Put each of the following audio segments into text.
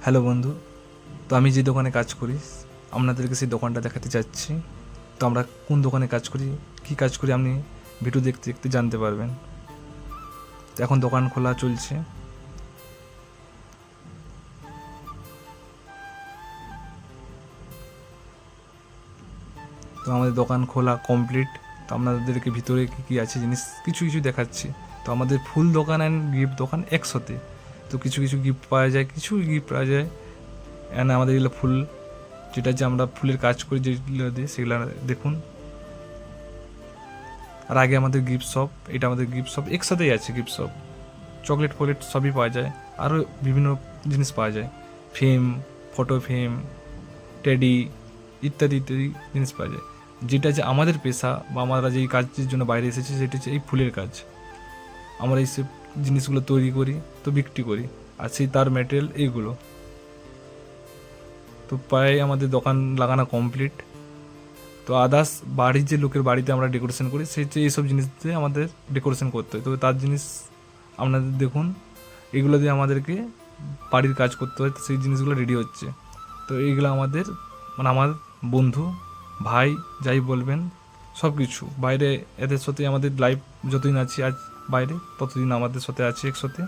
Hello বন্ধু, তো আমি যে দোকানে কাজ করি আপনাদেরকে সেই দোকানটা দেখাতে চাচ্ছি। তো আমরা কোন দোকানে কাজ করি, কী কাজ করি, আপনি ভিডিও দেখতে দেখতে জানতে পারবেন। তো এখন দোকান খোলা চলছে। তো আমাদের দোকান খোলা কমপ্লিট। তো আপনাদেরকে ভিতরে কী কী আছে জিনিস কিছু কিছু দেখাচ্ছি। তো আমাদের ফুল দোকান অ্যান্ড গিফট দোকান একসাথে। তো কিছু কিছু গিফট পাওয়া যায়, কিছু গিফট পাওয়া যায়। অ্যান্ড আমাদের এগুলো ফুল, যেটা যে আমরা ফুলের কাজ করি যেগুলো দিয়ে, সেগুলো দেখুন। আর আগে আমাদের গিফট শপ, এটা আমাদের গিফট শপ একসাথেই আছে। গিফট শপ চকলেট ফকলেট সবই পাওয়া যায়, আরও বিভিন্ন জিনিস পাওয়া যায়, ফ্রেম, ফটো ফ্রেম, টেডি ইত্যাদি ইত্যাদি জিনিস পাওয়া যায়। যেটা যে আমাদের পেশা বা আমরা যেই কাজের জন্য বাইরে এসেছি সেটা হচ্ছে এই ফুলের কাজ। আমরা এই সব জিনিসগুলো তৈরি করি, তো বিক্রি করি, আর সেই তার ম্যাটেরিয়াল এইগুলো। তো প্রায় আমাদের দোকান লাগানো কমপ্লিট। তো আদার্স বাড়ির যে লোকের বাড়িতে আমরা ডেকোরেশন করি, সেই যে এইসব জিনিস দিয়ে আমাদের ডেকোরেশন করতে হয়। তো তার জিনিস আপনাদের দেখুন, এগুলো দিয়ে আমাদেরকে বাড়ির কাজ করতে হয়। তো সেই জিনিসগুলো রেডি হচ্ছে। তো এইগুলো আমাদের মানে আমার বন্ধু, ভাই, যাই বলবেন, সব কিছু বাইরে এদের সাথে আমাদের লাইফ যতদিন আছি আজ বাইরে, ততদিন আমাদের সাথে আছে একসাথে।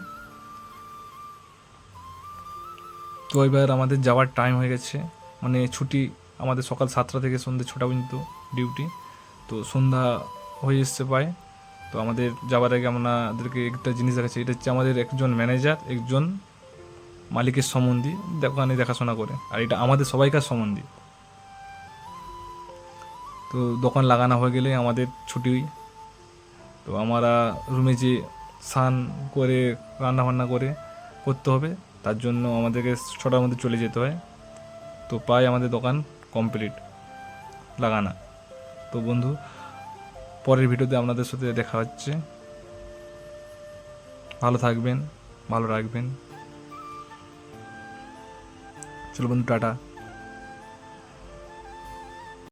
তো এবার আমাদের যাওয়ার টাইম হয়ে গেছে, মানে ছুটি। আমাদের সকাল 7টা থেকে সন্ধ্যে 6টা পর্যন্ত ডিউটি। তো সন্ধ্যা হয়ে এসছে প্রায়। তো আমাদের যাওয়ার আগে আমাদেরকে একটা জিনিস দেখাচ্ছে। এটা হচ্ছে আমাদের একজন ম্যানেজার, একজন মালিকের সম্বন্ধী দোকানে দেখাশোনা করে, আর এটা আমাদের সবাইকার সম্বন্ধী। তো দোকান লাগানো হয়ে গেলে আমাদের ছুটি। তো আমরা রুমে যে স্নান করে রান্না বান্না করে করতে হবে, তার জন্য আমাদেরকে 6টার মধ্যে চলে যেতে হয়। তো প্রায় আমাদের দোকান কমপ্লিট লাগানা। তো বন্ধু, পরের ভিডিওতে আপনাদের সাথে দেখা হচ্ছে। ভালো থাকবেন, ভালো রাখবেন। চলো বন্ধু, টাটা।